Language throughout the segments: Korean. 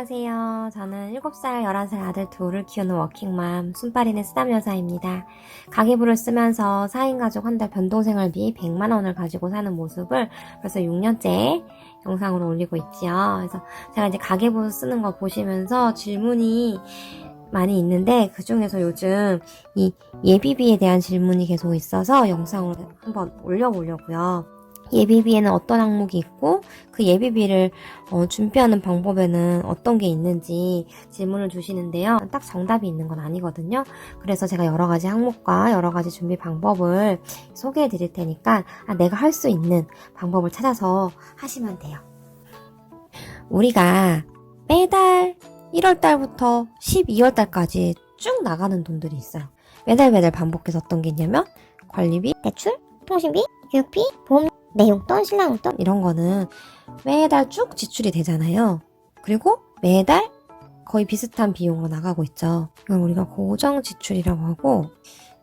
안녕하세요. 저는 7살, 11살 아들 둘을 키우는 워킹맘, 순빨이는 쓰담 여사입니다. 가계부를 쓰면서 4인 가족 한 달 변동생활비 100만 원을 가지고 사는 모습을 벌써 6년째 영상으로 올리고 있지요. 그래서 제가 이제 가계부 쓰는 거 보시면서 질문이 많이 있는데 그 중에서 요즘 이 예비비에 대한 질문이 계속 있어서 영상으로 한번 올려보려고요. 예비비에는 어떤 항목이 있고 그 예비비를 준비하는 방법에는 어떤 게 있는지 질문을 주시는데요. 딱 정답이 있는 건 아니거든요. 그래서 제가 여러 가지 항목과 여러 가지 준비 방법을 소개해 드릴 테니까 내가 할 수 있는 방법을 찾아서 하시면 돼요. 우리가 매달 1월달부터 12월달까지 쭉 나가는 돈들이 있어요. 매달 반복해서 어떤 게 있냐면 관리비, 대출, 통신비, 교육비, 보험, 내 용돈, 신랑 용돈 이런 거는 매달 쭉 지출이 되잖아요. 그리고 매달 거의 비슷한 비용으로 나가고 있죠. 이걸 우리가 고정 지출이라고 하고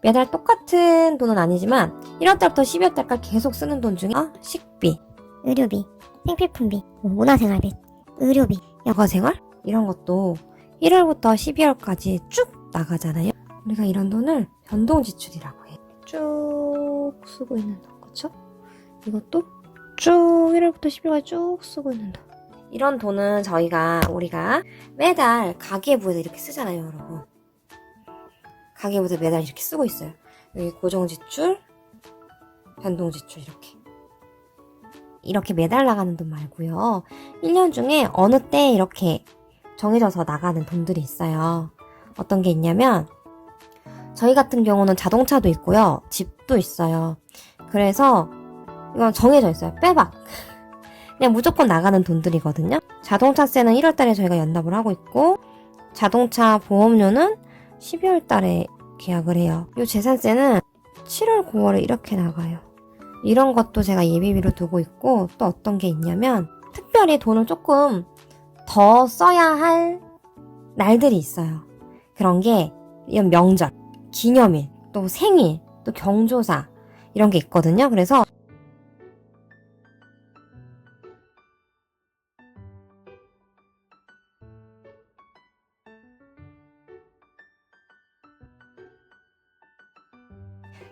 매달 똑같은 돈은 아니지만 1월달부터 12월달까지 계속 쓰는 돈 중에 식비, 의료비, 생필품비, 문화생활비, 의료비, 여가생활 이런 것도 1월부터 12월까지 쭉 나가잖아요. 우리가 이런 돈을 변동지출이라고 해요. 쭉 쓰고 있는 돈, 그쵸? 이것도 쭉 1월부터 12월까지 쭉 쓰고 있는 돈. 이런 돈은 우리가 매달 가계부에서 이렇게 쓰잖아요, 여러분. 가계부에서 매달 이렇게 쓰고 있어요. 여기 고정지출, 변동지출 이렇게 매달 나가는 돈 말고요. 1년 중에 어느 때 이렇게 정해져서 나가는 돈들이 있어요. 어떤 게 있냐면 저희 같은 경우는 자동차도 있고요. 집도 있어요. 그래서 이건 정해져 있어요. 빼박. 그냥 무조건 나가는 돈들이거든요. 자동차세는 1월달에 저희가 연납을 하고 있고 자동차 보험료는 12월달에 계약을 해요. 이 재산세는 7월, 9월에 이렇게 나가요. 이런 것도 제가 예비비로 두고 있고 또 어떤 게 있냐면 특별히 돈을 조금 더 써야 할 날들이 있어요. 그런 게 이런 명절, 기념일, 또 생일, 또 경조사 이런 게 있거든요. 그래서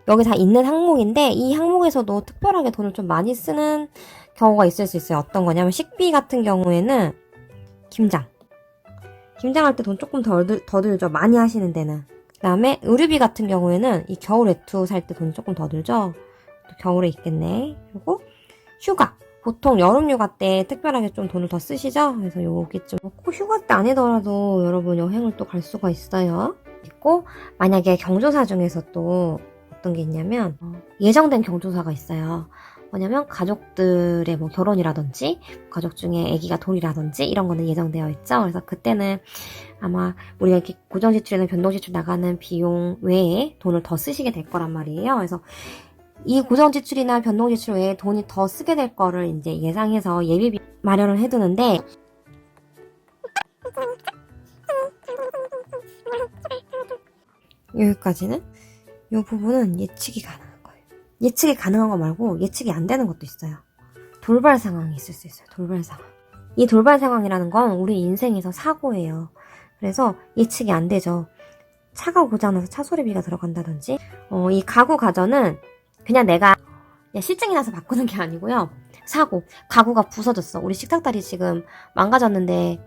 여기 다 있는 항목인데 이 항목에서도 특별하게 돈을 좀 많이 쓰는 경우가 있을 수 있어요. 어떤 거냐면 식비 같은 경우에는 김장할 때 돈 조금 더 들죠. 많이 하시는 데는. 그 다음에 의류비 같은 경우에는 이 겨울 외투 살 때 돈 조금 더 들죠. 또 겨울에 있겠네. 그리고 휴가. 보통 여름 휴가 때 특별하게 좀 돈을 더 쓰시죠? 그래서 여기 좀 꼭 휴가 때 아니더라도 여러분 여행을 또 갈 수가 있어요. 있고 만약에 경조사 중에서 또 어떤 게 있냐면 예정된 경조사가 있어요. 뭐냐면 가족들의 뭐 결혼이라든지 가족 중에 아기가 돌이라든지 이런 거는 예정되어 있죠. 그래서 그때는 아마 우리가 이렇게 고정지출이나 변동지출 나가는 비용 외에 돈을 더 쓰시게 될 거란 말이에요. 그래서 이 고정지출이나 변동지출 외에 돈이 더 쓰게 될 거를 이제 예상해서 예비비 마련을 해두는데 여기까지는 이 부분은 예측이 가능한 거예요. 예측이 가능한 거 말고 예측이 안 되는 것도 있어요. 돌발 상황이 있을 수 있어요. 돌발 상황. 이 돌발 상황이라는 건 우리 인생에서 사고예요. 그래서 예측이 안 되죠. 차가 고장나서 차 수리비가 들어간다든지 이 가구 가전은 그냥 내가 실증이 나서 바꾸는 게 아니고요. 가구가 부서졌어. 우리 식탁다리 지금 망가졌는데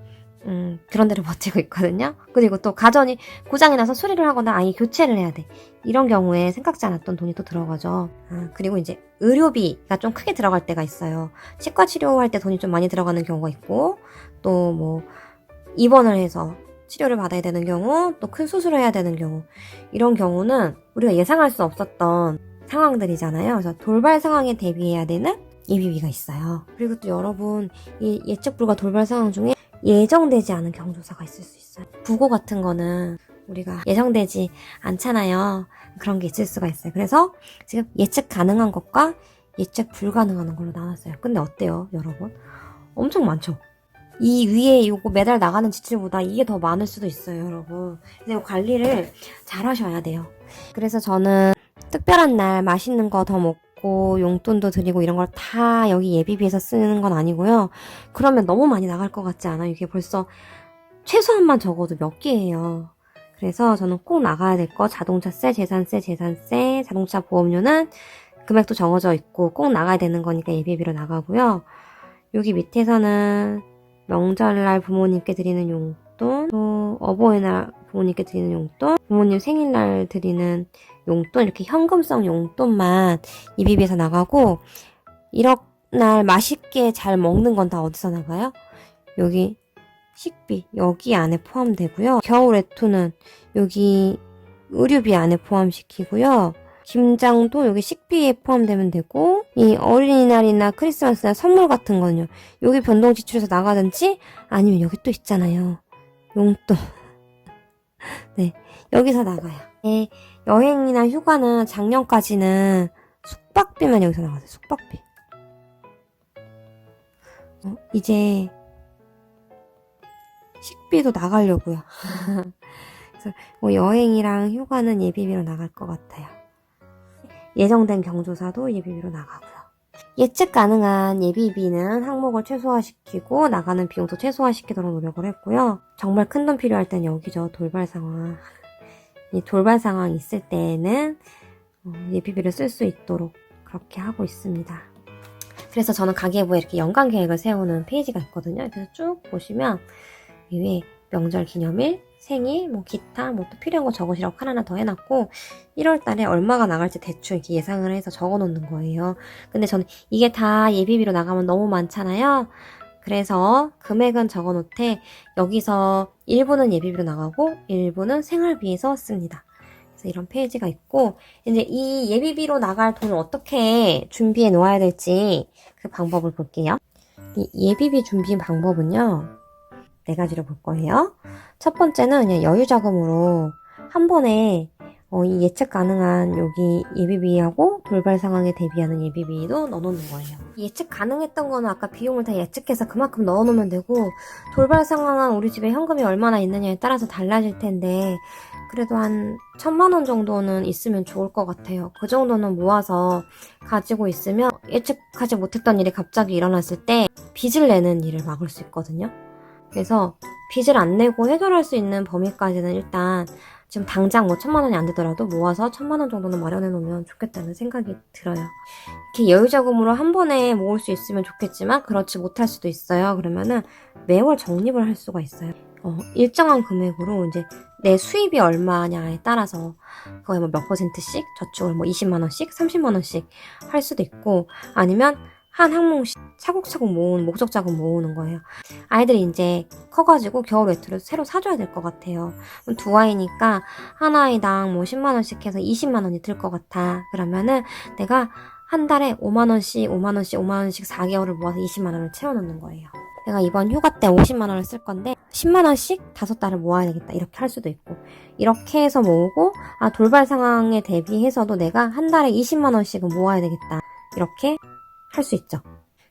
그런 데를 버티고 있거든요. 그리고 또 가전이 고장이 나서 수리를 하거나 아예 교체를 해야 돼. 이런 경우에 생각지 않았던 돈이 또 들어가죠. 그리고 이제 의료비가 좀 크게 들어갈 때가 있어요. 치과 치료할 때 돈이 좀 많이 들어가는 경우가 있고 또 뭐 입원을 해서 치료를 받아야 되는 경우 또 큰 수술을 해야 되는 경우 이런 경우는 우리가 예상할 수 없었던 상황들이잖아요. 그래서 돌발 상황에 대비해야 되는 예비비가 있어요. 그리고 또 여러분 이 예측 불가 돌발 상황 중에 예정되지 않은 경조사가 있을 수 있어요. 부고 같은 거는 우리가 예정되지 않잖아요. 그런 게 있을 수가 있어요. 그래서 지금 예측 가능한 것과 예측 불가능한 걸로 나눴어요. 근데 어때요, 여러분? 엄청 많죠? 이 위에 요거 매달 나가는 지출보다 이게 더 많을 수도 있어요, 여러분. 근데 관리를 잘 하셔야 돼요. 그래서 저는 특별한 날 맛있는 거 더 먹고 용돈도 드리고 이런 걸 다 여기 예비비에서 쓰는 건 아니고요. 그러면 너무 많이 나갈 것 같지 않아요? 이게 벌써 최소한만 적어도 몇 개예요. 그래서 저는 꼭 나가야 될 거 자동차세, 재산세, 자동차 보험료는 금액도 정해져 있고 꼭 나가야 되는 거니까 예비비로 나가고요. 여기 밑에서는 명절날 부모님께 드리는 용돈, 또 어버이날 부모님께 드리는 용돈, 부모님 생일날 드리는 용돈, 이렇게 현금성 용돈만 예비비에서 나가고, 이렇날 맛있게 잘 먹는 건 다 어디서 나가요? 여기 식비, 여기 안에 포함되고요. 겨울 외투는 여기 의류비 안에 포함시키고요. 김장도 여기 식비에 포함되면 되고, 이 어린이날이나 크리스마스나 선물 같은 거는요, 여기 변동 지출에서 나가든지 아니면 여기 또 있잖아요, 용돈. 네, 여기서 나가요. 네, 여행이나 휴가는 작년까지는 숙박비만 여기서 나가세요. 숙박비. 이제 식비도 나가려고요. 그래서 뭐 여행이랑 휴가는 예비비로 나갈 것 같아요. 예정된 경조사도 예비비로 나가고요. 예측 가능한 예비비는 항목을 최소화시키고 나가는 비용도 최소화시키도록 노력을 했고요. 정말 큰 돈 필요할 땐 여기죠. 돌발 상황. 이 돌발 상황이 있을 때는 예비비를 쓸 수 있도록 그렇게 하고 있습니다. 그래서 저는 가계부에 이렇게 연간 계획을 세우는 페이지가 있거든요. 그래서 쭉 보시면 이 위에 명절 기념일, 생일, 뭐 기타, 뭐 또 필요한 거 적으시라고 하나하나 더 해놨고 1월 달에 얼마가 나갈지 대충 이렇게 예상을 해서 적어놓는 거예요. 근데 저는 이게 다 예비비로 나가면 너무 많잖아요. 그래서 금액은 적어놓되 여기서 일부는 예비비로 나가고 일부는 생활비에서 씁니다. 그래서 이런 페이지가 있고 이제 이 예비비로 나갈 돈을 어떻게 준비해 놓아야 될지 그 방법을 볼게요. 이 예비비 준비 방법은요. 4가지로 볼 거예요. 첫 번째는 그냥 여유자금으로 한 번에 이 예측 가능한 여기 예비비하고 돌발 상황에 대비하는 예비비도 넣어놓는 거예요. 예측 가능했던 거는 아까 비용을 다 예측해서 그만큼 넣어놓으면 되고 돌발 상황은 우리 집에 현금이 얼마나 있느냐에 따라서 달라질 텐데 그래도 한 1,000만 원 정도는 있으면 좋을 것 같아요. 그 정도는 모아서 가지고 있으면 예측하지 못했던 일이 갑자기 일어났을 때 빚을 내는 일을 막을 수 있거든요. 그래서 빚을 안 내고 해결할 수 있는 범위까지는 일단 지금 당장 뭐 1,000만 원이 안 되더라도 모아서 1,000만 원 정도는 마련해 놓으면 좋겠다는 생각이 들어요. 이렇게 여유자금으로 한 번에 모을 수 있으면 좋겠지만 그렇지 못할 수도 있어요. 그러면은 매월 적립을 할 수가 있어요. 일정한 금액으로 이제 내 수입이 얼마냐에 따라서 그거에 뭐 몇 %씩 저축을 뭐 20만 원씩, 30만 원씩 할 수도 있고 아니면 한 항목씩 차곡차곡 모으는 목적 자금 모으는 거예요. 아이들이 이제 커가지고 겨울 외투를 새로 사줘야 될 것 같아요. 두 아이니까 한 아이당 뭐 10만 원씩 해서 20만 원이 들 것 같아. 그러면은 내가 한 달에 5만 원씩 5만 원씩 5만 원씩 4개월을 모아서 20만 원을 채워놓는 거예요. 내가 이번 휴가 때 50만 원을 쓸 건데 10만 원씩 5달을 모아야 되겠다. 이렇게 할 수도 있고 이렇게 해서 모으고 돌발 상황에 대비해서도 내가 한 달에 20만 원씩은 모아야 되겠다. 이렇게 할 수 있죠.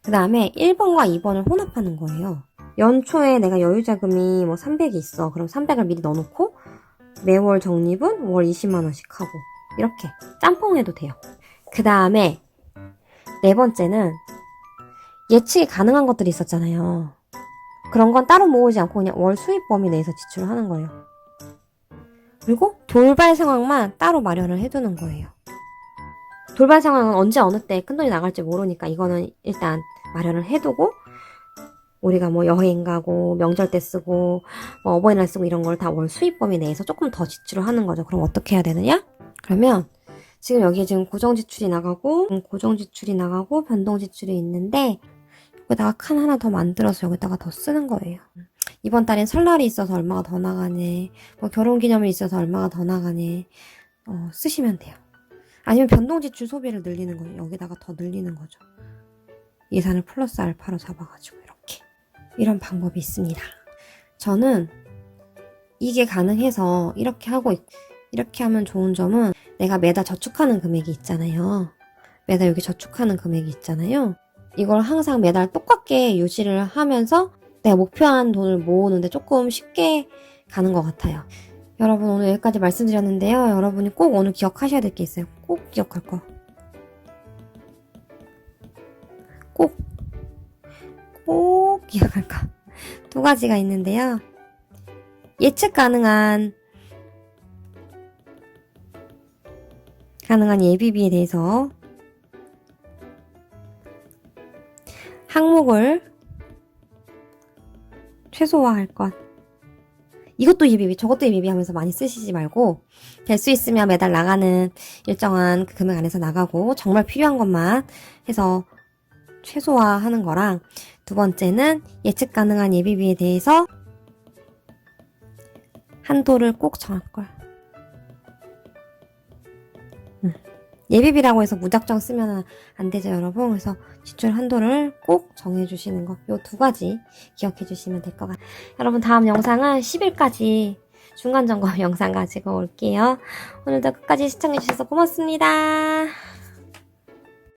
그 다음에 1번과 2번을 혼합하는 거예요. 연초에 내가 여유자금이 뭐 300이 있어. 그럼 300을 미리 넣어놓고 매월 적립은 월 20만 원씩 하고 이렇게 짬뽕해도 돼요. 그 다음에 4번째는 예측이 가능한 것들이 있었잖아요. 그런 건 따로 모으지 않고 그냥 월 수입 범위 내에서 지출을 하는 거예요. 그리고 돌발 상황만 따로 마련을 해두는 거예요. 돌발 상황은 언제 어느 때 큰돈이 나갈지 모르니까 이거는 일단 마련을 해두고 우리가 뭐 여행 가고 명절 때 쓰고 뭐 어버이날 쓰고 이런 걸 다 월 수입 범위 내에서 조금 더 지출을 하는 거죠. 그럼 어떻게 해야 되느냐? 그러면 지금 여기에 지금 고정 지출이 나가고 변동 지출이 있는데 여기다가 칸 하나 더 만들어서 여기다가 더 쓰는 거예요. 이번 달엔 설날이 있어서 얼마가 더 나가네. 뭐 결혼기념일이 있어서 얼마가 더 나가네. 쓰시면 돼요. 아니면 변동지출 소비를 늘리는 거예요. 여기다가 더 늘리는 거죠. 예산을 플러스 알파로 잡아가지고 이렇게. 이런 방법이 있습니다. 저는 이게 가능해서 이렇게 하면 좋은 점은 내가 매달 저축하는 금액이 있잖아요. 매달 여기 저축하는 금액이 있잖아요. 이걸 항상 매달 똑같게 유지를 하면서 내가 목표한 돈을 모으는데 조금 쉽게 가는 것 같아요. 여러분 오늘 여기까지 말씀드렸는데요. 여러분이 꼭 오늘 기억하셔야 될 게 있어요. 꼭 기억할 거. 꼭 기억할 거. 2가지가 있는데요. 예측 가능한 예비비에 대해서 항목을 최소화할 것. 이것도 예비비, 저것도 예비비 하면서 많이 쓰시지 말고 될 수 있으면 매달 나가는 일정한 그 금액 안에서 나가고 정말 필요한 것만 해서 최소화하는 거랑, 두 번째는 예측 가능한 예비비에 대해서 한도를 꼭 정할 걸. 예비비라고 해서 무작정 쓰면 안 되죠, 여러분. 그래서 지출 한도를 꼭 정해주시는 거. 요 두 가지 기억해 주시면 될 것 같아요. 여러분, 다음 영상은 10일까지 중간점검 영상 가지고 올게요. 오늘도 끝까지 시청해 주셔서 고맙습니다.